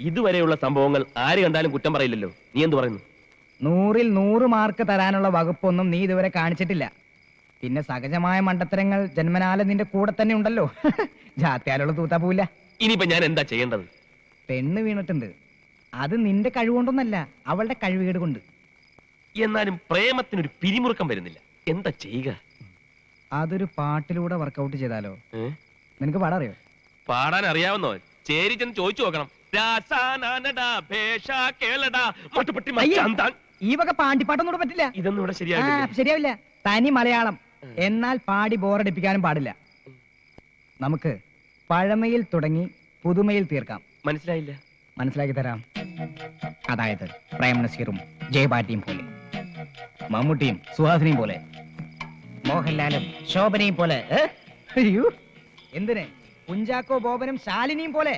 ഇതുവരെയുള്ള സംഭവങ്ങൾ ആര് കണ്ടാലും കുറ്റം പറയില്ലല്ലോ. നീ എന്ത് പറയുന്നു? 100-ൽ 100 മാർക്ക് തരാനുള്ള വകുപ്പൊന്നും നീ ഇതുവരെ കാണിച്ചിട്ടില്ല. പിന്നെ സഹജമായ മണ്ടത്തരങ്ങൾ ജന്മനാല നിന്റെ കൂടെ തന്നെ ഉണ്ടല്ലോ. ജാത്യാലുള്ള തൂത്താ പോവില്ല. ഇനിയിപ്പോ ഞാൻ എന്താ ചെയ്യേണ്ടത്? പെണ്ണ് വീണിട്ടുണ്ട്. അത് നിന്റെ കഴിവുകൊണ്ടൊന്നല്ല, അവളുടെ കഴിവുകേട് കൊണ്ട്. എന്നാലും പ്രേമത്തിനൊരു പിരിമുറുക്കം വരുന്നില്ല. എന്താ ചെയ്യുക? അതൊരു പാട്ടിലൂടെ വർക്കൗട്ട് ചെയ്താലോ? നിനക്ക് പാടാറിയോ? പാടാൻ അറിയാവുന്നോ? ചേരി ചെന്ന് ചോദിച്ചു നോക്കണം. ഈ വക പാണ്ടിപ്പാട്ടൊന്നും പറ്റില്ല. ഇതൊന്നും ഇവിടെ ശരിയാവില്ല. ശരിയാവില്ല. തനി മലയാളം. എന്നാൽ പാടി ബോറടിപ്പിക്കാനും പാടില്ല. നമുക്ക് പഴമയിൽ തുടങ്ങി പുതുമയിൽ തീർക്കാം. മനസ്സിലായില്ല? മനസ്സിലാക്കി തരാം. അതായത് പ്രേം നസീറും ജയഭാരതിയും പോലെ, മമ്മൂട്ടിയും സുഹാസിനിയും പോലെ, മോഹൻലാലും ശോഭനയും പോലെ. എന്തിന് കുഞ്ചാക്കോ ബോബനും ശാലിനിയും പോലെ.